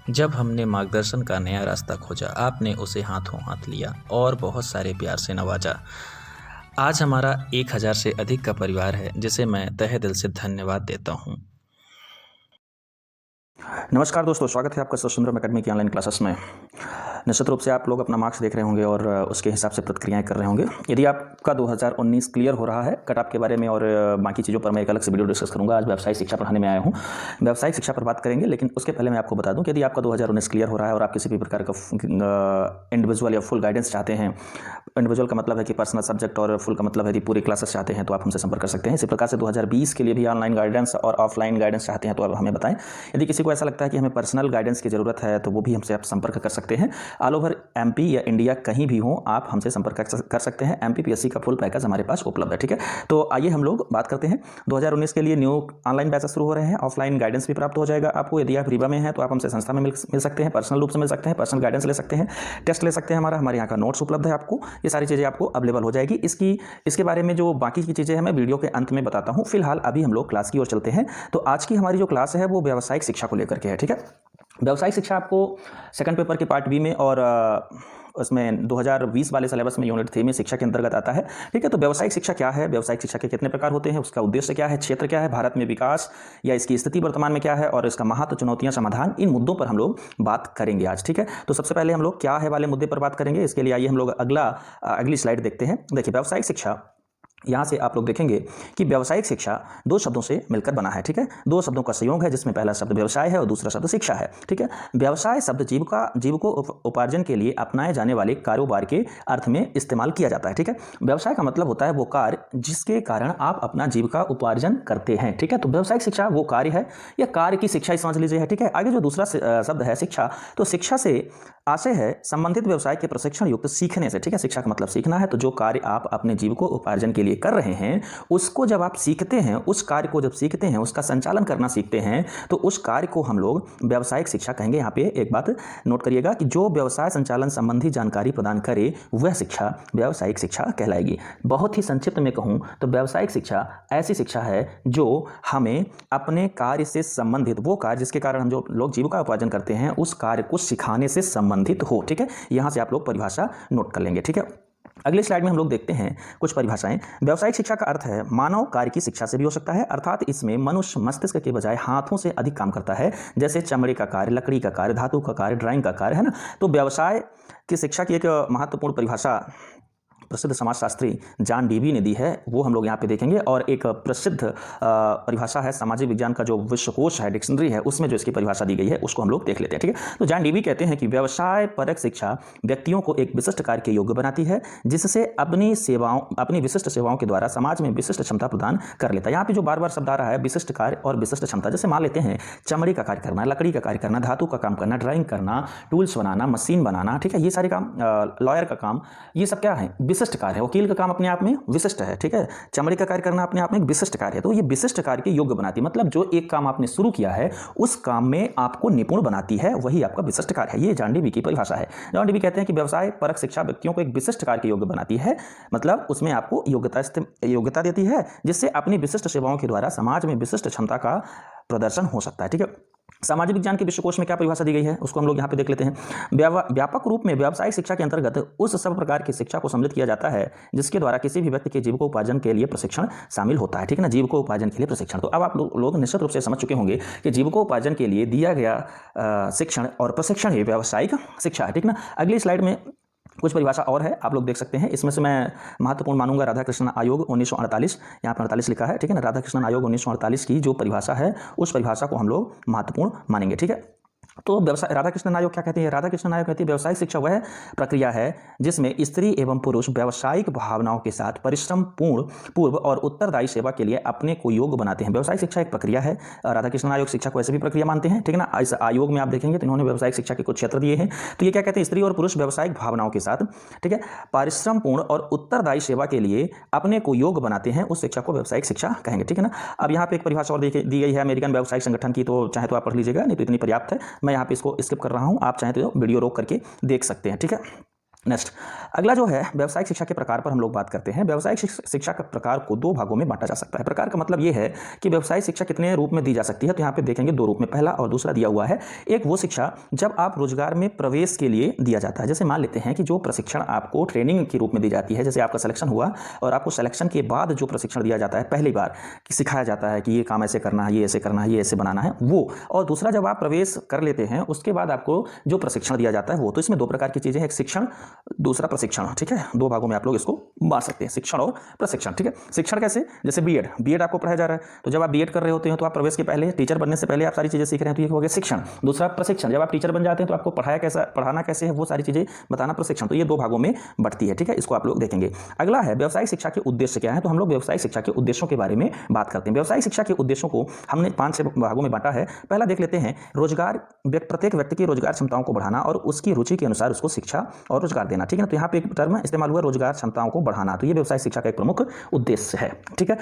जब हमने मार्गदर्शन का नया रास्ता खोजा, आपने उसे हाथों हाथ लिया और बहुत सारे प्यार से नवाजा। आज हमारा 1000 से अधिक का परिवार है, जिसे मैं तहे दिल से धन्यवाद देता हूँ। नमस्कार दोस्तों, स्वागत है आपका सुंदरम एकेडमी की ऑनलाइन क्लासेस में। निश्चित रूप से आप लोग अपना मार्क्स देख रहे होंगे और उसके हिसाब से प्रतिक्रियाएं कर रहे होंगे। यदि आपका 2019 क्लियर हो रहा है, कट ऑफ के बारे में और बाकी चीज़ों पर मैं एक अलग से वीडियो डिस्कस करूंगा। आज व्यावसायिक शिक्षा पढ़ाने में आया हूं, व्यावसायिक शिक्षा पर बात करेंगे। लेकिन उसके पहले मैं आपको बता दूं कि यदि आपका 2019 क्लियर हो रहा है और आप किसी भी प्रकार का इंडिविजुअल या फुल गाइडेंस चाहते हैं, इंडिविजुअल का मतलब है कि पर्सनल सब्जेक्ट और फुल का मतलब है कि पूरी क्लासेस चाहते हैं, तो आप हमसे संपर्क कर सकते हैं। इसी प्रकार से 2020 के लिए भी ऑनलाइन गाइडेंस और ऑफलाइन गाइडेंस चाहते हैं तो आप हमें बताएं। यदि किसी को ऐसा लगता है कि हमें पर्सनल गाइडेंस की ज़रूरत है तो वो भी हमसे आप संपर्क कर सकते हैं। ऑल ओवर एमपी या इंडिया कहीं भी हो आप हमसे संपर्क कर सकते हैं। एमपीपीएससी का फुल पैकेज हमारे पास उपलब्ध है। ठीक है, तो आइए हम लोग बात करते हैं। 2019 के लिए न्यू ऑनलाइन बैचेस शुरू हो रहे हैं। ऑफलाइन गाइडेंस भी प्राप्त हो जाएगा आपको। यदि आप रीवा में हैं तो आप हमसे संस्था में मिल सकते हैं, पर्सनल रूप से मिल सकते हैं, पर्सनल गाइडेंस ले सकते हैं, टेस्ट ले सकते हैं। हमारे यहाँ का नोट्स उपलब्ध है आपको। ये सारी चीज़ें आपको अवेलेबल हो जाएगी। इसके बारे में जो बाकी की चीज़ें हैं मैं वीडियो के अंत में बताता हूँ। फिलहाल अभी हम लोग क्लास की ओर चलते हैं। तो आज की हमारी जो क्लास है वो व्यावसायिक शिक्षा को लेकर के है। ठीक है, व्यावसायिक शिक्षा आपको सेकंड पेपर के पार्ट बी में और उसमें 2020 वाले सिलेबस में यूनिट 3 में शिक्षा के अंतर्गत आता है। ठीक है, तो व्यावसायिक शिक्षा क्या है, व्यावसायिक शिक्षा के कितने प्रकार होते हैं, उसका उद्देश्य क्या है, क्षेत्र क्या है, भारत में विकास या इसकी स्थिति वर्तमान में क्या है और इसका महत्व, चुनौतियां, समाधान, इन मुद्दों पर हम लोग बात करेंगे आज। ठीक है, तो सबसे पहले हम लोग क्या है वाले मुद्दे पर बात करेंगे। इसके लिए आइए हम लोग अगली स्लाइड देखते हैं। देखिए, व्यावसायिक शिक्षा, यहाँ से आप लोग देखेंगे कि व्यावसायिक शिक्षा दो शब्दों से मिलकर बना है। ठीक है, दो शब्दों का संयोग है जिसमें पहला शब्द व्यवसाय है और दूसरा शब्द शिक्षा है। ठीक है, व्यवसाय शब्द जीविका उपार्जन के लिए अपनाए जाने वाले कारोबार के अर्थ में इस्तेमाल किया जाता है। ठीक है, व्यवसाय का मतलब होता है वो कार्य जिसके कारण आप अपना जीविका उपार्जन करते हैं। ठीक है, तो व्यावसायिक शिक्षा वो कार्य है या कार्य की शिक्षा ही समझ लीजिए है। ठीक है, आगे जो दूसरा शब्द है शिक्षा, तो शिक्षा से आशय है संबंधित व्यवसाय के प्रशिक्षण युक्त सीखने से। ठीक है, शिक्षा का मतलब सीखना है। तो जो कार्य आप अपने जीविका उपार्जन के लिए कर रहे हैं उसको जब आप सीखते हैं, उस कार्य को जब सीखते हैं, उसका संचालन करना सीखते हैं, तो उस कार्य को हम लोग व्यावसायिक शिक्षा कहेंगे। यहाँ पे एक बात नोट करिएगा कि जो व्यवसाय संचालन संबंधी जानकारी प्रदान करे वह शिक्षा व्यावसायिक शिक्षा कहलाएगी। बहुत ही संक्षिप्त में कहूँ तो व्यावसायिक शिक्षा ऐसी शिक्षा है जो हमें अपने कार्य से संबंधित, वो कार्य जिसके कारण हम जो लोग जीविका उपार्जन करते हैं उस कार्य को सिखाने से संबंधित हो। ठीक है, यहां से आप लोग परिभाषा नोट कर लेंगे। ठीक है, अगली स्लाइड में हम लोग देखते हैं कुछ परिभाषाएं। व्यावसायिक शिक्षा का अर्थ है मानव कार्य की शिक्षा से भी हो सकता है, अर्थात इसमें मनुष्य मस्तिष्क के बजाय हाथों से अधिक काम करता है, जैसे चमड़े का कार्य, लकड़ी का कार्य, धातु का कार्य, ड्राइंग का कार्य, है ना। तो व्यवसाय की शिक्षा की एक महत्वपूर्ण परिभाषा प्रसिद्ध समाजशास्त्री जॉन डीवी ने दी है, वो हम लोग यहाँ पे देखेंगे। और एक प्रसिद्ध परिभाषा है सामाजिक विज्ञान का जो विश्वकोश है, डिक्शनरी है, उसमें जो इसकी परिभाषा दी गई है उसको हम लोग देख लेते हैं। ठीक है, तो जॉन डीवी कहते हैं कि व्यवसाय परक शिक्षा व्यक्तियों को एक विशिष्ट कार्य के योग्य बनाती है जिससे अपनी विशिष्ट सेवाओं के द्वारा समाज में विशिष्ट क्षमता प्रदान कर लेता है। यहाँ पे जो बार बार शब्द आ रहा है विशिष्ट कार्य और विशिष्ट क्षमता, जैसे मान लेते हैं चमड़े का कार्य करना, लकड़ी का कार्य करना, धातु का काम करना, ड्राइंग करना, टूल्स बनाना, मशीन बनाना, ठीक है, ये सारे काम, लॉयर का काम, ये सब क्या है, विशिष्ट कार्य है। वकील का काम अपने आप में विशिष्ट है। ठीक है, चमड़े का कार्य करना अपने आप में एक विशिष्ट कार्य है। तो ये विशिष्ट कार्य के योग्य बनाती है, मतलब जो एक काम आपने शुरू किया है उस काम में आपको निपुण बनाती है, वही आपका विशिष्ट कार्य है। ये जॉन डीवी की परिभाषा है। जॉन डीवी कहते हैं कि व्यवसाय परक शिक्षा व्यक्तियों को एक विशिष्ट कार्य के योग्य बनाती है, मतलब उसमें आपको योग्यता देती है जिससे अपनी विशिष्ट सेवाओं के द्वारा समाज में विशिष्ट क्षमता का प्रदर्शन हो सकता है। ठीक है, सामाजिक विज्ञान के विश्वकोश में क्या परिभाषा दी गई है उसको हम लोग यहाँ पे देख लेते हैं। व्यापक रूप में व्यावसायिक शिक्षा के अंतर्गत उस सब प्रकार की शिक्षा को सम्मिलित किया जाता है जिसके द्वारा किसी भी व्यक्ति के जीविकोपार्जन के लिए प्रशिक्षण शामिल होता है। ठीक है ना, जीविकोपार्जन के लिए प्रशिक्षण। तो अब आप लोग निश्चित रूप से समझ चुके होंगे कि जीविकोपार्जन के लिए दिया गया शिक्षण और प्रशिक्षण ही व्यावसायिक शिक्षा है। ठीक ना, अगली स्लाइड में कुछ परिभाषा और है, आप लोग देख सकते हैं। इसमें से मैं महत्वपूर्ण मानूंगा राधाकृष्णन आयोग 1948, यहाँ पर 48 लिखा है। ठीक है ना, राधाकृष्णन आयोग 1948 की जो परिभाषा है उस परिभाषा को हम लोग महत्वपूर्ण मानेंगे। ठीक है, तो व्यवसाय, राधाकृष्णन आयोग क्या कहती है, राधाकृष्णन आयोग कहती है व्यावसायिक शिक्षा वह प्रक्रिया है जिसमें स्त्री एवं पुरुष व्यावसायिक भावनाओं के साथ परिश्रम पूर्व और उत्तरदायी सेवा के लिए अपने को योग्य बनाते हैं। व्यावसायिक शिक्षा एक प्रक्रिया है। राधाकृष्णन आयोग शिक्षा को ऐसे भी प्रक्रिया मानते हैं। ठीक है ना, इस आयोग में आप देखेंगे तो इन्होंने व्यावसायिक शिक्षा के कुछ क्षेत्र दिए हैं। तो ये क्या कहते हैं, स्त्री और पुरुष व्यावसायिक भावनाओं के साथ, ठीक है, परिश्रम पूर्ण और उत्तरदायी सेवा के लिए अपने को योग्य बनाते हैं, उस शिक्षा को व्यावसायिक शिक्षा कहेंगे। ठीक है ना, अब यहाँ पे एक परिभाषा और दी गई है अमेरिकन व्यावसायिक संगठन की, तो चाहे तो आप पढ़ लीजिएगा, नहीं तो इतनी पर्याप्त है। मैं यहाँ पे इसको स्किप कर रहा हूँ, आप चाहें तो वीडियो रोक करके देख सकते हैं। ठीक है, नेक्स्ट अगला जो है व्यावसायिक शिक्षा के प्रकार पर हम लोग बात करते हैं। व्यावसायिक शिक्षा के प्रकार को दो भागों में बांटा जा सकता है। प्रकार का मतलब ये है कि व्यावसायिक शिक्षा कितने रूप में दी जा सकती है, तो यहाँ पे देखेंगे दो रूप में, पहला और दूसरा दिया हुआ है। एक वो शिक्षा जब आप रोजगार में प्रवेश के लिए दिया जाता है, जैसे मान लेते हैं कि जो प्रशिक्षण आपको ट्रेनिंग के रूप में दी जाती है, जैसे आपका सिलेक्शन हुआ और आपको सिलेक्शन के बाद जो प्रशिक्षण दिया जाता है पहली बार कि सिखाया जाता है कि ये काम ऐसे करना है, ये ऐसे करना है, ये ऐसे बनाना है, वो। और दूसरा जब आप प्रवेश कर लेते हैं उसके बाद आपको जो प्रशिक्षण दिया जाता है वो। तो इसमें दो प्रकार की चीजें हैं, एक शिक्षण, दूसरा प्रशिक्षण। ठीक है, दो भागों में आप लोग इसको बांट सकते हैं, शिक्षण और प्रशिक्षण। ठीक है, शिक्षण कैसे, जैसे बीएड आपको पढ़ाया जा रहा है, तो जब आप बीएड कर रहे होते हैं तो आप प्रवेश के पहले, टीचर बनने से पहले आप सारी चीजें सीख रहे हैं, तो ये हो गया शिक्षण। दूसरा प्रशिक्षण, जब आप टीचर बन जाते हैं तो आपको पढ़ाना कैसे है वो सारी चीजें बताना, प्रशिक्षण। तो ये दो भागों में बढ़ती है। ठीक है, इसको आप लोग देखेंगे। अगला है व्यावसायिक शिक्षा के उद्देश्य क्या है, तो हम लोग व्यावसायिक शिक्षा के उद्देश्यों के बारे में बात करते हैं। व्यावसायिक शिक्षा के उद्देश्यों को हमने 5-6 भागों में बांटा है। पहला देख लेते हैं, रोजगार, प्रत्येक व्यक्ति की रोजगार क्षमताओं को बढ़ाना और उसकी रुचि के अनुसार उसको शिक्षा और रोजगार देना। ठीक है, तो यहाँ पे एक टर्म इस्तेमाल हुआ, रोजगार क्षमताओं को बढ़ाना, तो ये व्यवसायिक शिक्षा का एक प्रमुख उद्देश्य है। ठीक है,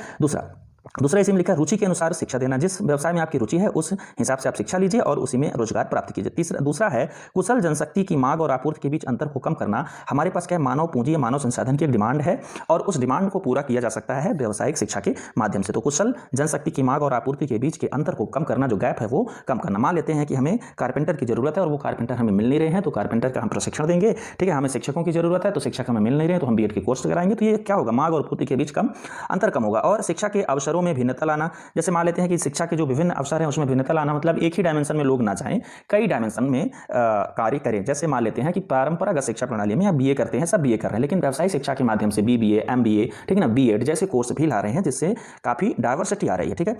दूसरा इसी में लिखा, रुचि के अनुसार शिक्षा देना, जिस व्यवसाय में आपकी रुचि है उस हिसाब से आप शिक्षा लीजिए और उसी में रोजगार प्राप्त कीजिए। दूसरा है, कुशल जनशक्ति की मांग और आपूर्ति के बीच अंतर को कम करना। हमारे पास क्या है, मानव पूंजी या मानव संसाधन की एक डिमांड है और उस डिमांड को पूरा किया जा सकता है व्यावसायिक शिक्षा के माध्यम से। तो कुशल जनशक्ति की मांग और आपूर्ति के बीच के अंतर को कम करना, जो गैप है वो कम करना। मान लेते हैं कि हमें कारपेंटर की जरूरत है और वो कारपेंटर हमें मिल नहीं रहे हैं, तो कारपेंटर का हम प्रशिक्षण देंगे। ठीक है, हमें शिक्षकों की जरूरत है तो शिक्षक हमें मिल नहीं रहे हैं, तो हम बीएड के कोर्स कराएंगे। तो ये क्या होगा, मांग और पूर्ति के बीच अंतर कम होगा। और शिक्षा के अवसरों में भिन्नता लाना, जैसे मान लेते हैं कि शिक्षा के जो विभिन्न अवसर हैं उसमें भिन्नता लाना, मतलब एक ही डायमेंशन में लोग ना जाएं, कई डायमेंशन में कार्य करें। जैसे मान लेते हैं कि परंपरागत शिक्षा प्रणाली में आप बीए करते हैं, सब बीए कर रहे हैं, लेकिन व्यावसायिक शिक्षा के माध्यम से बीबीए, एमबीए, ठीक है ना, बीएड जैसे कोर्स भी ला रहे हैं, जिससे काफी डायवर्सिटी आ रही है। ठीक है,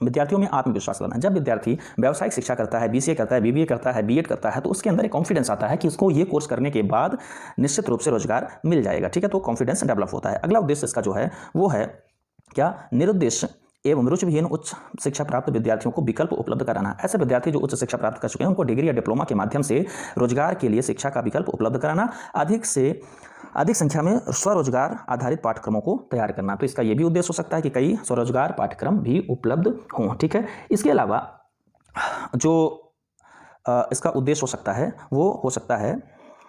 विद्यार्थियों में आत्मविश्वास लाना। जब विद्यार्थी व्यावसायिक शिक्षा करता है, बीसीए करता है, बीबीए करता है, बीएड करता है, तो उसके अंदर एक कॉन्फिडेंस आता है कि उसको ये कोर्स करने के बाद निश्चित रूप से रोजगार मिल जाएगा। ठीक है, तो कॉन्फिडेंस डेवलप होता है। अगला उद्देश्य इसका जो है वो है क्या, निरुद्देश्य एवं रुचिविहीन उच्च शिक्षा प्राप्त विद्यार्थियों को विकल्प उपलब्ध कराना। ऐसे विद्यार्थी जो उच्च शिक्षा प्राप्त कर चुके हैं उनको डिग्री या डिप्लोमा के माध्यम से रोजगार के लिए शिक्षा का विकल्प उपलब्ध कराना। अधिक से अधिक संख्या में स्वरोजगार आधारित पाठ्यक्रमों को तैयार करना। तो इसका यह भी उद्देश्य हो सकता है कि कई स्वरोजगार पाठ्यक्रम भी उपलब्ध हों। ठीक है, इसके अलावा जो इसका उद्देश्य हो सकता है वो हो सकता है,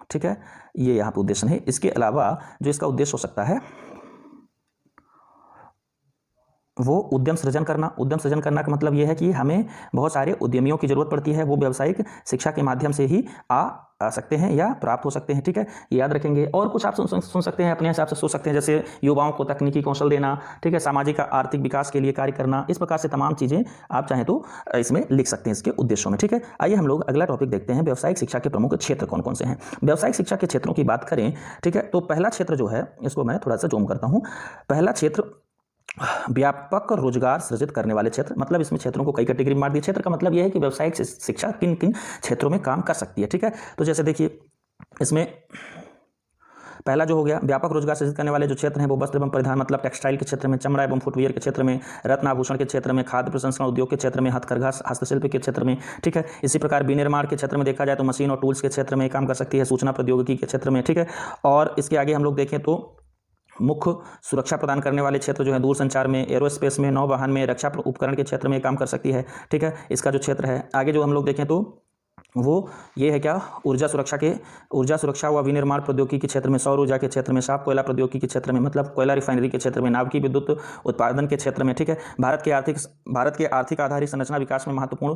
ठीक है, ये यहाँ पर उद्देश्य नहीं, इसके अलावा जो इसका उद्देश्य हो सकता है वो उद्यम सृजन करना। उद्यम सृजन करना का मतलब ये है कि हमें बहुत सारे उद्यमियों की जरूरत पड़ती है, वो व्यावसायिक शिक्षा के माध्यम से ही आ सकते हैं या प्राप्त हो सकते हैं। ठीक है, याद रखेंगे। और कुछ आप सुन सकते हैं, अपने हिसाब से सोच सकते हैं, जैसे युवाओं को तकनीकी कौशल देना, ठीक है, सामाजिक आर्थिक विकास के लिए कार्य करना। इस प्रकार से तमाम चीज़ें आप चाहें तो इसमें लिख सकते हैं इसके उद्देश्यों में। ठीक है, आइए हम लोग अगला टॉपिक देखते हैं, व्यावसायिक शिक्षा के प्रमुख क्षेत्र कौन कौन से हैं। व्यावसायिक शिक्षा के क्षेत्रों की बात करें, ठीक है, तो पहला क्षेत्र जो है इसको मैं थोड़ा सा जूम करता हूँ। पहला क्षेत्र व्यापक रोजगार सृजित करने वाले क्षेत्र, मतलब इसमें क्षेत्रों को कई कैटेगरी में बांट दिया। क्षेत्र का मतलब यह है कि व्यावसायिक शिक्षा किन किन क्षेत्रों में काम कर सकती है। ठीक है, तो जैसे देखिए इसमें पहला जो हो गया, व्यापक रोजगार सृजित करने वाले जो क्षेत्र हैं वो वस्त्र एवं परिधान, मतलब टेक्सटाइल के क्षेत्र में, चमड़ा एवं फुटवियर के क्षेत्र में, रत्न आभूषण के क्षेत्र में, खाद्य प्रसंस्करण उद्योग के क्षेत्र में, हथकरघा हस्तशिल्प के क्षेत्र में। ठीक है, इसी प्रकार विनिर्माण के क्षेत्र में देखा जाए तो मशीन और टूल्स के क्षेत्र में काम कर सकती है, सूचना प्रौद्योगिकी के क्षेत्र में। ठीक है, और इसके आगे हम लोग देखें तो मुख्य सुरक्षा प्रदान करने वाले क्षेत्र जो है दूरसंचार में, एरोस्पेस में, नौवाहन में, रक्षा उपकरण के क्षेत्र में काम कर सकती है। ठीक है, इसका जो क्षेत्र है। आगे जो हम लोग देखें तो वो ये है क्या, ऊर्जा सुरक्षा व विनिर्माण प्रौद्योगिकी के क्षेत्र में, सौर ऊर्जा के क्षेत्र में, साफ कोयला प्रौद्योगिकी के क्षेत्र में, मतलब कोयला रिफाइनरी के क्षेत्र में, नाभिकीय विद्युत उत्पादन के क्षेत्र में। ठीक है, भारत के आर्थिक आधारित संरचना विकास में महत्वपूर्ण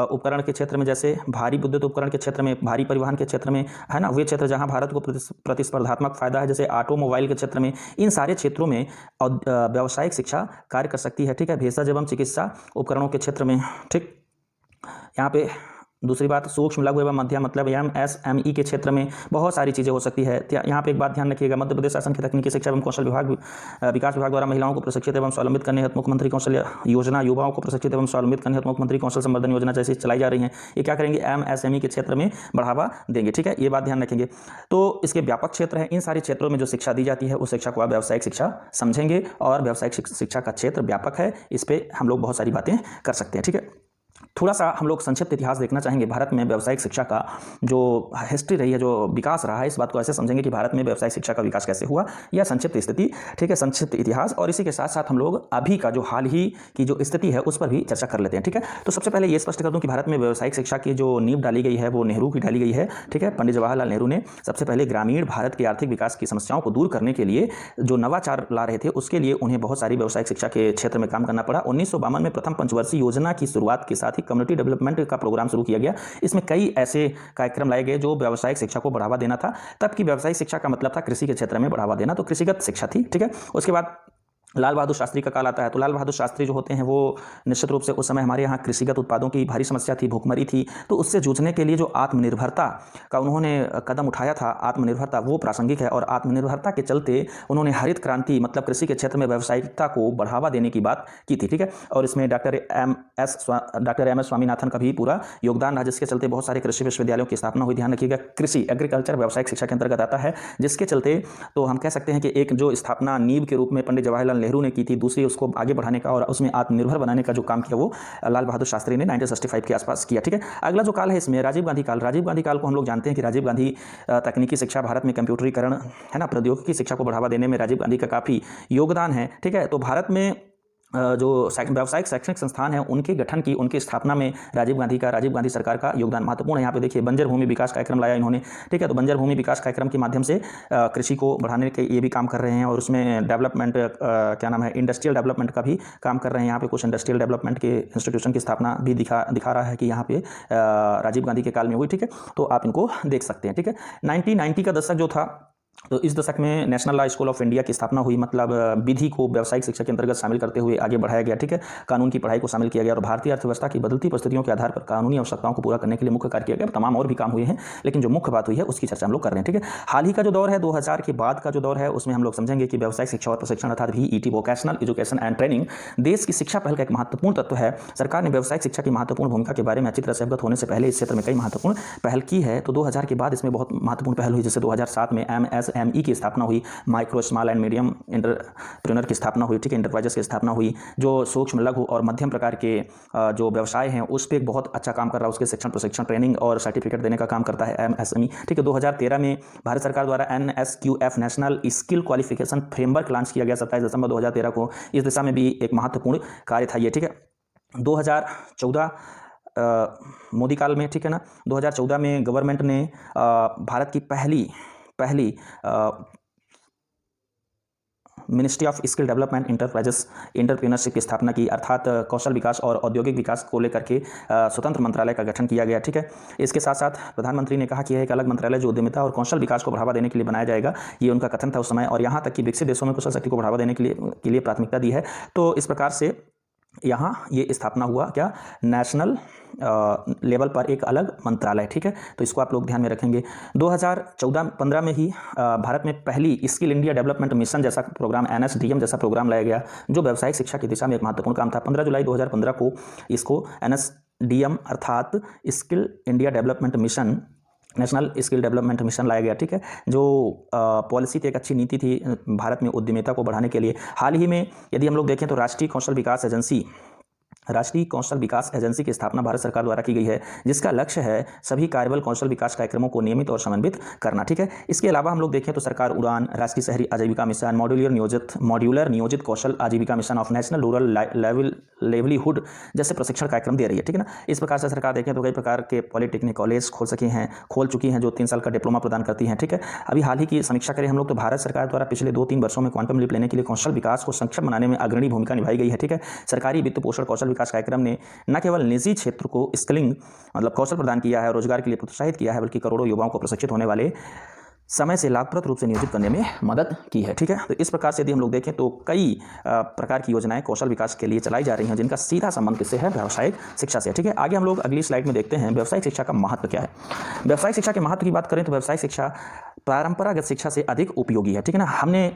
उपकरण के क्षेत्र में, जैसे भारी विद्युत उपकरण के क्षेत्र में, भारी परिवहन के क्षेत्र में, है ना, वे क्षेत्र जहां भारत को प्रतिस्पर्धात्मक फायदा है, जैसे ऑटोमोबाइल के क्षेत्र में। इन सारे क्षेत्रों में व्यावसायिक शिक्षा कार्य कर सकती है। ठीक है, भेषज एवं चिकित्सा उपकरणों के क्षेत्र में। ठीक, यहाँ पे दूसरी बात, सूक्ष्म लघु एवं मध्यम, मतलब MSME के क्षेत्र में बहुत सारी चीज़ें हो सकती है। यहाँ पे एक बात ध्यान रखिएगा, मध्य प्रदेश शासन के तकनीकी शिक्षा एवं कौशल विकास विभाग द्वारा महिलाओं को प्रशिक्षित एवं स्वावलंबित करने हेतु मुख्यमंत्री कौशल योजना, युवाओं को प्रशिक्षित एवं स्वावलंबित करने हेतु मुख्यमंत्री कौशल संवर्धन योजना जैसी चलाई जा रही हैं। ये क्या करेंगे, MSME के क्षेत्र में बढ़ावा देंगे। ठीक है, ये बात ध्यान रखेंगे। तो इसके व्यापक क्षेत्र हैं, इन सारे क्षेत्रों में जो शिक्षा दी जाती है उस शिक्षा को आप व्यावसायिक शिक्षा समझेंगे, और व्यावसायिक शिक्षा का क्षेत्र व्यापक है, इस पर हम लोग बहुत सारी बातें कर सकते हैं। ठीक है, थोड़ा सा हम लोग संक्षिप्त इतिहास देखना चाहेंगे भारत में व्यावसायिक शिक्षा का जो हिस्ट्री रही है, जो विकास रहा है। इस बात को ऐसे समझेंगे कि भारत में व्यावसायिक शिक्षा का विकास कैसे हुआ, यह संक्षिप्त स्थिति, ठीक है, संक्षिप्त इतिहास। और इसी के साथ साथ हम लोग अभी का जो हाल ही की जो स्थिति है उस पर भी चर्चा कर लेते हैं, ठीक है। तो सबसे पहले ये स्पष्ट कर दूं कि भारत में व्यावसायिक शिक्षा की जो नींव डाली गई है वो नेहरू की डाली गई है, ठीक है। पंडित जवाहरलाल नेहरू ने सबसे पहले ग्रामीण भारत के आर्थिक विकास की समस्याओं को दूर करने के लिए जो नवाचार ला रहे थे उसके लिए उन्हें बहुत सारी व्यावसायिक शिक्षा के क्षेत्र में काम करना पड़ा। 1952 में प्रथम पंचवर्षीय योजना की शुरुआत के साथ ही कम्युनिटी डेवलपमेंट का प्रोग्राम शुरू किया गया। इसमें कई ऐसे कार्यक्रम लाए गए जो व्यावसायिक शिक्षा को बढ़ावा देना था। तब की व्यावसायिक शिक्षा का मतलब था कृषि के क्षेत्र में बढ़ावा देना, तो कृषिगत शिक्षा थी, ठीक है। उसके बाद लाल बहादुर शास्त्री का काल आता है। तो लाल बहादुर शास्त्री जो होते हैं वो निश्चित रूप से उस समय हमारे यहाँ कृषिगत उत्पादों की भारी समस्या थी, भूखमरी थी, तो उससे जूझने के लिए जो आत्मनिर्भरता का उन्होंने कदम उठाया था, आत्मनिर्भरता, वो प्रासंगिक है। और आत्मनिर्भरता के चलते उन्होंने हरित क्रांति मतलब कृषि के क्षेत्र में व्यावसायिकता को बढ़ावा देने की बात की थी, ठीक है। और इसमें डॉक्टर एम एस स्वामीनाथन का भी पूरा योगदान रहा, जिसके चलते बहुत सारे कृषि विश्वविद्यालयों की स्थापना हुई। ध्यान रखिएगा, कृषि एग्रीकल्चर व्यावसायिक शिक्षा के अंतर्गत आता है, जिसके चलते तो हम कह सकते हैं कि एक जो स्थापना नींव के रूप में पंडित जवाहरलाल नेहरू ने की थी, दूसरी उसको आगे बढ़ाने का और उसमें आत्मनिर्भर बनाने का जो काम किया वो लाल बहादुर शास्त्री ने 1965 के आसपास किया, ठीक है। अगला जो काल है इसमें राजीव गांधी काल। राजीव गांधी काल को हम लोग जानते हैं कि राजीव गांधी तकनीकी शिक्षा, भारत में कंप्यूटरीकरण है ना, प्रौद्योगिकी शिक्षा को बढ़ावा देने में राजीव गांधी का काफ़ी योगदान है, ठीक है। तो भारत में जो व्यावसायिक शैक्षणिक संस्थान है उनके गठन की, उनकी स्थापना में राजीव गांधी सरकार का योगदान महत्वपूर्ण है। यहाँ पे देखिए बंजर भूमि विकास कार्यक्रम लाया इन्होंने, ठीक है। तो बंजर भूमि विकास कार्यक्रम के माध्यम से कृषि को बढ़ाने के ये भी काम कर रहे हैं और उसमें डेवलपमेंट क्या नाम है, इंडस्ट्रियल डेवलपमेंट का भी काम कर रहे हैं। यहाँ पे कुछ इंडस्ट्रियल डेवलपमेंट के इंस्टीट्यूशन की स्थापना भी दिखा रहा है कि यहाँ पे राजीव गांधी के काल में हुई, ठीक है। तो आप इनको देख सकते हैं, ठीक है। 1990 का दशक जो था, तो इस दशक में national law school of India की स्थापना हुई, मतलब विधि को व्यावसायिक शिक्षा के अंतर्गत शामिल करते हुए आगे बढ़ाया गया, ठीक है। कानून की पढ़ाई को शामिल किया गया और भारतीय अर्थव्यवस्था की बदलती परिस्थितियों के आधार पर कानूनी आवश्यकताओं को पूरा करने के लिए मुख्य कार्य किया गया। तमाम और भी काम हुए हैं, लेकिन जो मुख्य बात हुई है उसकी चर्चा हम लोग कर रहे हैं, ठीक है। हाल ही का जो दौर है 2000 के बाद का जो दौर है उसमें हम लोग समझेंगे कि व्यावसायिक शिक्षा और प्रशिक्षण अर्थात VET, vocational education and training, देश की शिक्षा पहल का एक महत्वपूर्ण तत्व है। सरकार ने व्यावसायिक शिक्षा की महत्वपूर्ण भूमिका के बारे में अच्छी तरह से अवगत होने से पहले इस क्षेत्र में कई महत्वपूर्ण पहल की है। तो 2000 के बाद इसमें बहुत महत्वपूर्ण पहल हुई, जैसे 2007 में MSME की स्थापना हुई, micro small and medium entrepreneur की स्थापना हुई, ठीक है, इंटरप्राइजेस की स्थापना हुई, जो सूक्ष्म लघु और मध्यम प्रकार के जो व्यवसाय हैं उस पर एक बहुत अच्छा काम कर रहा है, उसके शिक्षण प्रशिक्षण ट्रेनिंग और सर्टिफिकेट देने का काम करता है MSME, ठीक है। 2013 में भारत सरकार द्वारा NSQF national skill qualification framework launch किया गया 27 दिसंबर 2013 को। इस दिशा में भी एक महत्वपूर्ण कार्य था ये, ठीक है। 2014 मोदी काल में, ठीक है ना, 2014 में गवर्नमेंट ने भारत की पहली ministry of skill development entrepreneurship की स्थापना की, अर्थात कौशल विकास और औद्योगिक विकास को लेकर के स्वतंत्र मंत्रालय का गठन किया गया, ठीक है। इसके साथ साथ प्रधानमंत्री ने कहा कि यह एक अलग मंत्रालय जो उद्यमिता और कौशल विकास को बढ़ावा देने के लिए बनाया जाएगा, ये उनका कथन था उस समय। और यहाँ तक कि विकसित देशों में कुशल शक्ति को बढ़ावा देने के लिए प्राथमिकता दी है। तो इस प्रकार से यहाँ ये स्थापना हुआ क्या, नेशनल लेवल पर एक अलग मंत्रालय, ठीक है। तो इसको आप लोग ध्यान में रखेंगे। 2014-15 में ही भारत में पहली स्किल इंडिया डेवलपमेंट मिशन जैसा प्रोग्राम, NSDM जैसा प्रोग्राम लाया गया, जो व्यावसायिक शिक्षा की दिशा में एक महत्वपूर्ण काम था। 15 जुलाई 2015 को इसको NSDM अर्थात skill India development mission, national skill development mission लाया गया, ठीक है, जो पॉलिसी थी, एक अच्छी नीति थी भारत में उद्यमिता को बढ़ाने के लिए। हाल ही में यदि हम लोग देखें तो राष्ट्रीय कौशल विकास एजेंसी की स्थापना भारत सरकार द्वारा की गई है, जिसका लक्ष्य है सभी कार्यबल कौशल विकास कार्यक्रमों को नियमित और समन्वित करना, ठीक है। इसके अलावा हम लोग देखें तो सरकार उड़ान, राष्ट्रीय शहरी आजीविका मिशन, मॉड्यूलर नियोजित कौशल आजीविका mission of national rural livelihood जैसे प्रशिक्षण कार्यक्रम दे रही है, ठीक है ना। इस प्रकार से सरकार देखें तो कई प्रकार के पॉलिटेक्निक कॉलेज खोल चुकी हैं जो 3 साल का डिप्लोमा प्रदान करती हैं, ठीक है। अभी हाल ही की समीक्षा करें हम लोग तो भारत सरकार द्वारा पिछले 2-3 वर्षों में क्वांटम लीप लेने के लिए कौशल विकास को सक्षम बनाने में अग्रणी भूमिका निभाई गई है, ठीक है। सरकारी वित्त पोषण कौशल विकास कार्यक्रम ने न केवल निजी क्षेत्र को स्किलिंग मतलब कौशल प्रदान किया है, रोजगार के लिए प्रोत्साहित किया है, बल्कि करोड़ों युवाओं को प्रशिक्षित होने वाले समय से लाभप्रद रूप से नियोजित करने में मदद की है, ठीक है। तो इस प्रकार से यदि हम लोग देखें तो कई प्रकार की योजनाएं कौशल विकास के लिए चलाई जा रही हैं, जिनका सीधा संबंध किससे है, व्यावसायिक शिक्षा से, ठीक है। आगे हम लोग अगली स्लाइड में देखते हैं व्यावसायिक शिक्षा का महत्व क्या है। व्यावसायिक शिक्षा के महत्व की बात करें तो व्यावसायिक शिक्षा परंपरागत शिक्षा से अधिक उपयोगी है, ठीक है ना। हमने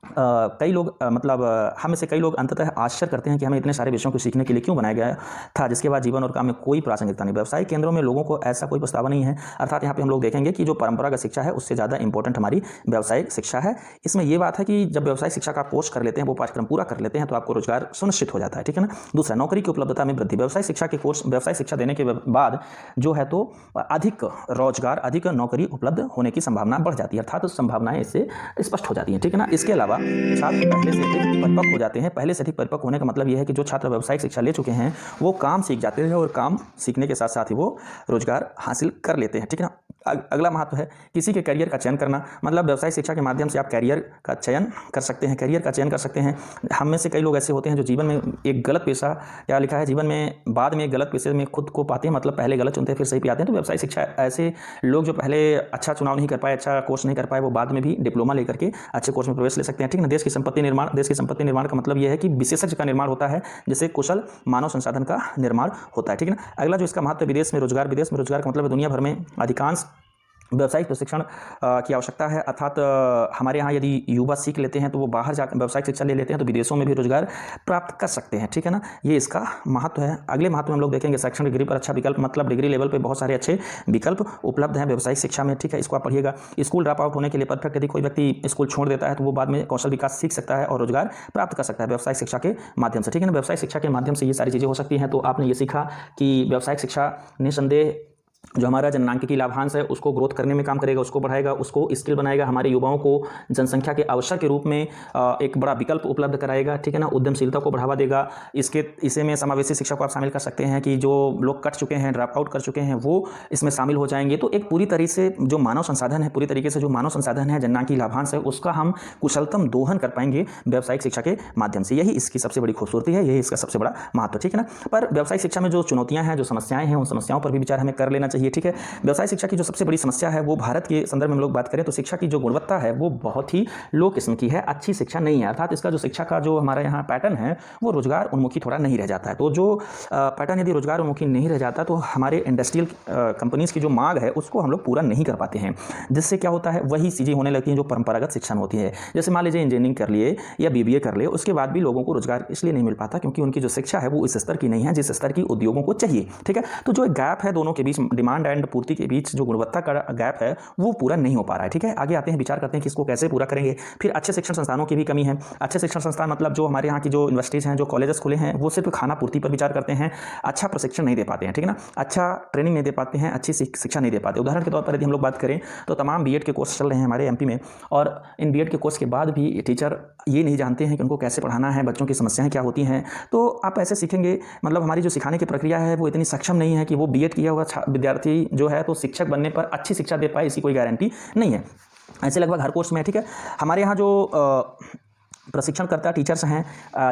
कई लोग मतलब हम में से कई लोग अंततः आश्चर्य करते हैं कि हमें इतने सारे विषयों को सीखने के लिए क्यों बनाया गया था, जिसके बाद जीवन और काम में कोई प्रासंगिकता नहीं। व्यावसायिक केंद्रों में लोगों को ऐसा कोई पछतावा नहीं है। अर्थात यहाँ पे हम लोग देखेंगे कि जो परंपरागत शिक्षा है उससे ज़्यादा इंपॉर्टेंट हमारी व्यावसायिक शिक्षा है। इसमें यह बात है कि जब व्यावसायिक शिक्षा का कोर्स कर लेते हैं, वो पाठ्यक्रम पूरा कर लेते हैं, तो आपको रोजगार सुनिश्चित हो जाता है, ठीक है ना। दूसरा, नौकरी की उपलब्धता में वृद्धि। व्यावसायिक शिक्षा के कोर्स, व्यावसायिक शिक्षा देने के बाद जो है तो अधिक रोजगार, अधिक नौकरी उपलब्ध होने की संभावना बढ़ जाती है, अर्थात संभावनाएं इससे स्पष्ट हो जाती हैं, ठीक है ना। इसके अलावा छात्र पहले से अधिक परिपक्व हो जाते हैं। पहले से अधिक परिपक्व होने का मतलब यह है कि जो छात्र व्यावसायिक शिक्षा ले चुके हैं वो काम सीख जाते हैं और काम सीखने के साथ साथ ही वो रोजगार हासिल कर लेते हैं, ठीक है ना। अगला महत्व है किसी के करियर का चयन करना। मतलब व्यावसायिक शिक्षा के माध्यम से आप करियर का चयन कर सकते हैं, करियर का चयन कर सकते हैं। हम में से कई लोग ऐसे होते हैं जो जीवन में एक गलत पेशा, क्या लिखा है, जीवन में बाद में एक गलत पेशे में खुद को पाते हैं, मतलब पहले गलत चुनते हैं फिर सही पे आते हैं। तो व्यावसायिक शिक्षा, ऐसे लोग जो पहले अच्छा चुनाव नहीं कर पाए, अच्छा कोर्स नहीं कर पाए, वो बाद में भी डिप्लोमा लेकर के अच्छे कोर्स में प्रवेश ले सकते हैं, ठीक है ना। देश की संपत्ति निर्माण। देश की संपत्ति निर्माण का मतलब यह है कि विशेषज्ञ का निर्माण होता है, जिससे कुशल मानव संसाधन का निर्माण होता है, ठीक है ना। अगला जो इसका महत्व है, विदेश में रोजगार। विदेश में रोजगार का मतलब है दुनिया भर में अधिकांश व्यावसायिक प्रशिक्षण की आवश्यकता है। अर्थात हमारे यहाँ यदि युवा सीख लेते हैं तो वो बाहर जाकर व्यावसायिक शिक्षा ले लेते हैं तो विदेशों में भी रोजगार प्राप्त कर सकते हैं, ठीक है ना। ये इसका महत्व है। अगले महत्व में हम लोग देखेंगे शैक्षणिक डिग्री पर अच्छा विकल्प। मतलब डिग्री लेवल पे बहुत सारे अच्छे विकल्प उपलब्ध हैं व्यावसायिक शिक्षा में, ठीक है। इसको आप पढ़िएगा। स्कूल ड्रॉप आउट होने के लिए परफेक्ट। यदि कोई व्यक्ति स्कूल छोड़ देता है तो वो बाद में कौशल विकास सीख सकता है और रोजगार प्राप्त कर सकता है व्यावसायिक शिक्षा के माध्यम से, ठीक है ना। व्यावसायिक शिक्षा के माध्यम से ये सारी चीज़ें हो सकती हैं। तो आपने ये सीखा कि व्यावसायिक शिक्षा निसंदेह जो हमारा जननांकिकी लाभांश है उसको ग्रोथ करने में काम करेगा, उसको बढ़ाएगा, उसको स्किल बनाएगा, हमारे युवाओं को जनसंख्या के अवसर के रूप में एक बड़ा विकल्प उपलब्ध कराएगा, ठीक है ना। उद्यमशीलता को बढ़ावा देगा। इसे में समावेशी शिक्षा को आप शामिल कर सकते हैं कि जो लोग कट चुके हैं, ड्रॉप आउट कर चुके हैं, वो इसमें शामिल हो जाएंगे। तो एक पूरी तरीके से जो मानव संसाधन है, पूरी तरीके से जो मानव संसाधन है, जननांकिकी लाभांश है, उसका हम कुशलतम दोहन कर पाएंगे व्यावसायिक शिक्षा के माध्यम से। यही इसकी सबसे बड़ी खूबसूरती है, यही इसका सबसे बड़ा महत्व, ठीक है ना। पर व्यावसायिक शिक्षा में जो चुनौतियां हैं, जो समस्याएं हैं, उन समस्याओं पर भी विचार हमें कर लेना चाहिए, ठीक है। व्यावसायिक शिक्षा की जो सबसे बड़ी समस्या है वो भारत के संदर्भ में हम लोग बात करें तो शिक्षा की जो गुणवत्ता है वो बहुत ही लो किस्म की है, अच्छी शिक्षा नहीं है। अर्थात इसका जो शिक्षा का जो हमारा यहाँ पैटर्न है वो रोजगार उन्मुखी थोड़ा नहीं रह जाता है। तो जो पैटर्न यदि रोजगार उन्मुखी नहीं रह जाता तो हमारे इंडस्ट्रियल कंपनीज की जो मांग है उसको हम लोग पूरा नहीं कर पाते हैं, जिससे क्या होता है वही चीज़ें होने लगती हैं जो परंपरागत शिक्षा में होती है। जैसे मान लीजिए इंजीनियरिंग कर लिए या BBA कर लिए, उसके बाद भी लोगों को रोजगार इसलिए नहीं मिल पाता क्योंकि उनकी जो शिक्षा है वो इस स्तर की नहीं है जिस स्तर की उद्योगों को चाहिए, ठीक है। तो जो गैप है दोनों के बीच, डिमांड एंड पूर्ति के बीच जो गुणवत्ता का गैप है वो पूरा नहीं हो पा रहा है, ठीक है। आगे आते हैं, विचार करते हैं कि इसको कैसे पूरा करेंगे। फिर अच्छे शिक्षण संस्थानों की भी कमी है। अच्छे शिक्षण संस्थान मतलब जो हमारे यहाँ की जो यूनिवर्सिटीज़ हैं, जो कॉलेजेस खुले हैं, वो सिर्फ खाना पूर्ति पर विचार करते हैं, अच्छा प्रशिक्षण नहीं दे पाते हैं, ठीक है ना, अच्छा ट्रेनिंग नहीं दे पाते हैं, अच्छी शिक्षा नहीं दे पाते। उदाहरण के तौर पर यदि हम लोग बात करें तो तमाम BEd के कोर्स चल रहे हैं हमारे MP में, और इन BEd के कोर्स के बाद भी टीचर ये नहीं जानते हैं कि उनको कैसे पढ़ाना है, बच्चों की समस्याएं क्या होती हैं। तो आप ऐसे सीखेंगे, मतलब हमारी जो सिखाने की प्रक्रिया है वो इतनी सक्षम नहीं है कि वो BEd किया हुआ विद्यार्थी जो है तो शिक्षक बनने पर अच्छी शिक्षा दे पाए, इसकी कोई गारंटी नहीं है। ऐसे लगभग हर कोर्स में है, ठीक है। हमारे यहाँ जो प्रशिक्षणकर्ता टीचर्स हैं,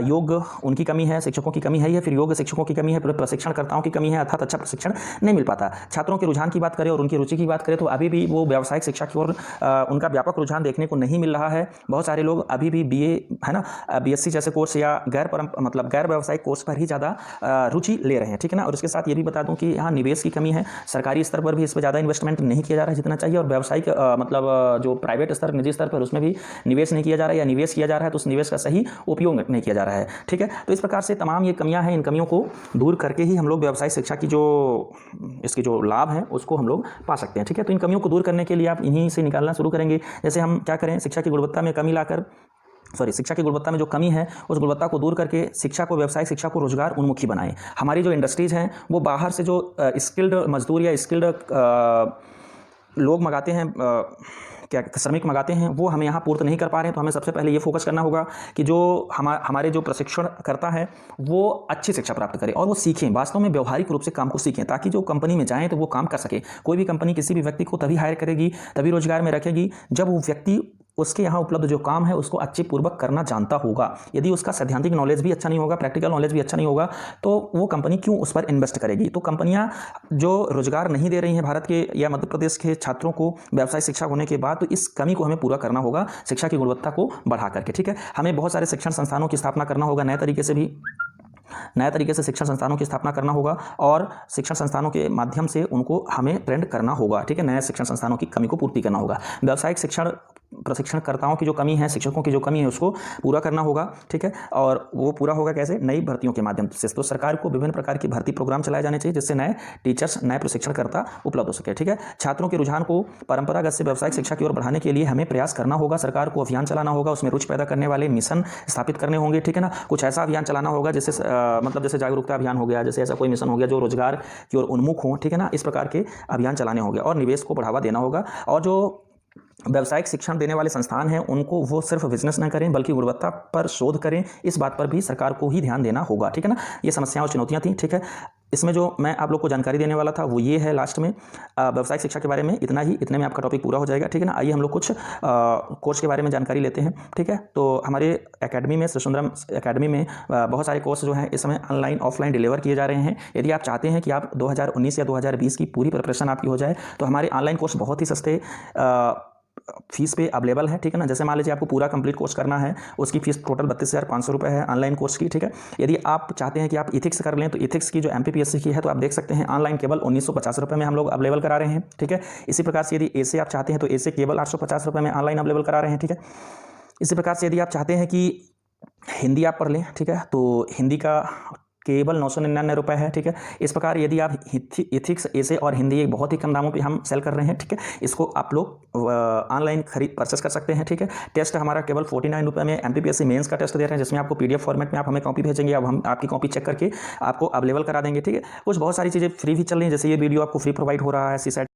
योग उनकी कमी है, शिक्षकों की कमी है, या फिर योग शिक्षकों की कमी है, प्रशिक्षणकर्ताओं की कमी है, अर्थात अच्छा प्रशिक्षण नहीं मिल पाता। छात्रों के रुझान की बात करें और उनकी रुचि की बात करें तो अभी भी वो व्यावसायिक शिक्षा की ओर उनका व्यापक रुझान देखने को नहीं मिल रहा है। बहुत सारे लोग अभी भी BA है ना, BSc जैसे कोर्स या गैर व्यावसायिक कोर्स पर ही ज़्यादा रुचि ले रहे हैं, ठीक है ना। और इसके साथ ये भी बता दूँ कि यहाँ निवेश की कमी है, सरकारी स्तर पर भी इस पर ज़्यादा इन्वेस्टमेंट नहीं किया जा रहा है जितना चाहिए, और व्यावसायिक जो प्राइवेट स्तर, निजी स्तर पर उसमें भी निवेश नहीं किया जा रहा है, या निवेश किया जा रहा है तो निवेश का सही उपयोग नहीं किया जा रहा है, ठीक है। तो इस प्रकार से तमाम ये कमियां हैं, इन कमियों को दूर करके ही हम लोग व्यावसायिक शिक्षा की जो इसके जो लाभ हैं उसको हम लोग पा सकते हैं, ठीक है। तो इन कमियों को दूर करने के लिए आप इन्हीं से निकालना शुरू करेंगे। जैसे हम क्या करें, शिक्षा की गुणवत्ता में कमी लाकर, शिक्षा की गुणवत्ता में जो कमी है उस गुणवत्ता को दूर करके शिक्षा को, व्यावसायिक शिक्षा को रोजगार उन्मुखी बनाएं। हमारी जो इंडस्ट्रीज़ हैं वो बाहर से जो स्किल्ड मजदूर या स्किल्ड लोग मंगाते हैं, श्रमिक मंगाते हैं, वो हमें यहाँ पूर्त नहीं कर पा रहे हैं। तो हमें सबसे पहले ये फोकस करना होगा कि जो हमारे जो प्रशिक्षण करता है वो अच्छी शिक्षा प्राप्त करें और वो सीखें, वास्तव में व्यवहारिक रूप से काम को सीखें, ताकि जो कंपनी में जाएं तो वो काम कर सके। कोई भी कंपनी किसी भी व्यक्ति को तभी हायर करेगी, तभी रोजगार में रखेगी जब वो व्यक्ति उसके यहाँ उपलब्ध जो काम है उसको अच्छे पूर्वक करना जानता होगा। यदि उसका सैद्धांतिक नॉलेज भी अच्छा नहीं होगा, प्रैक्टिकल नॉलेज भी अच्छा नहीं होगा, तो वो कंपनी क्यों उस पर इन्वेस्ट करेगी। तो कंपनियां जो रोजगार नहीं दे रही हैं भारत के या मध्य प्रदेश के छात्रों को व्यावसायिक शिक्षा होने के बाद, तो इस कमी को हमें पूरा करना होगा शिक्षा की गुणवत्ता को बढ़ा करके, ठीक है। हमें बहुत सारे शिक्षण संस्थानों की स्थापना करना होगा, नए तरीके से शिक्षण संस्थानों की स्थापना करना होगा, और शिक्षण संस्थानों के माध्यम से उनको हमें ट्रेंड करना होगा, ठीक है। नए शिक्षण संस्थानों की कमी को पूर्ति करना होगा। व्यावसायिक शिक्षण प्रशिक्षणकर्ताओं की जो कमी है, शिक्षकों की जो कमी है, उसको पूरा करना होगा, ठीक है। और वो पूरा होगा कैसे? नई भर्तियों के माध्यम से। तो सरकार को विभिन्न प्रकार की भर्ती प्रोग्राम चलाए जाने चाहिए, जिससे नए टीचर्स, नए प्रशिक्षणकर्ता उपलब्ध हो सके, ठीक है। छात्रों के रुझान को परंपरागत से व्यावसायिक शिक्षा की ओर बढ़ाने के लिए हमें प्रयास करना होगा। सरकार को अभियान चलाना होगा, उसमें रुचि पैदा करने वाले मिशन स्थापित करने होंगे, ठीक है ना। कुछ ऐसा अभियान चलाना होगा जैसे मतलब जैसे जागरूकता अभियान हो गया, जैसे ऐसा कोई मिशन हो गया जो रोजगार की ओर उन्मुख हो, ठीक है ना। इस प्रकार के अभियान चलाने होंगे और निवेश को बढ़ावा देना होगा। और जो व्यावसायिक शिक्षण देने वाले संस्थान हैं, उनको वो सिर्फ बिजनेस ना करें बल्कि गुणवत्ता पर शोध करें, इस बात पर भी सरकार को ही ध्यान देना होगा, ठीक है ना। ये समस्याएं और चुनौतियां थी, ठीक है। इसमें जो मैं आप लोग को जानकारी देने वाला था वो ये है लास्ट में व्यावसायिक शिक्षा के बारे में, इतना ही। इतने में आपका टॉपिक पूरा हो जाएगा, ठीक है ना। आइए हम लोग कुछ कोर्स के बारे में जानकारी लेते हैं, ठीक है। तो हमारे एकेडमी में, श्रीसुंदरम एकेडमी में बहुत सारे कोर्स जो हैं इस समय ऑनलाइन ऑफलाइन डिलीवर किए जा रहे हैं। यदि आप चाहते हैं कि आप 2019 या 2020 की पूरी प्रिपरेशन आपकी हो जाए, तो हमारे ऑनलाइन कोर्स बहुत ही सस्ते फीस पे अवेलेबल है, ठीक है ना। जैसे मान लीजिए आपको पूरा कंप्लीट कोर्स करना है, उसकी फीस टोटल 32,500 रुपये है ऑनलाइन कोर्स की, ठीक है। यदि आप चाहते हैं कि आप इथिक्स कर लें, तो इथिक्स की जो MPPSC की है, तो आप देख सकते हैं ऑनलाइन केवल 1950 रुपये में हम लोग अवेलेबल करा रहे हैं, ठीक है। इसी प्रकार से यदि एसे आप चाहते हैं तो एसे केवल 850 रुपये में ऑनलाइन अवेलेबल करा रहे हैं, ठीक है। इसी प्रकार से यदि आप चाहते हैं कि हिंदी आप पढ़ लें, ठीक है, तो हिंदी का केवल 999 रुपये है, ठीक है। इस प्रकार यदि आप इथिक्स, एसे और हिंदी एक बहुत ही कम दामों पे हम सेल कर रहे हैं, ठीक है। इसको आप लोग ऑनलाइन खरीद परचेस कर सकते हैं, ठीक है। टेस्ट हमारा केवल 49 रुपये में MPPSC मेंस का टेस्ट दे रहे हैं, जिसमें आपको PDF फॉर्मेट में आप हमें कॉपी भेजेंगे, अब हम आपकी कॉपी चेक करके आपको अवेलेबल करा देंगे, ठीक है। कुछ बहुत सारी चीज़ें फ्री भी चल रही हैं, जैसे ये वीडियो आपको फ्री प्रोवाइड हो रहा है, CSAT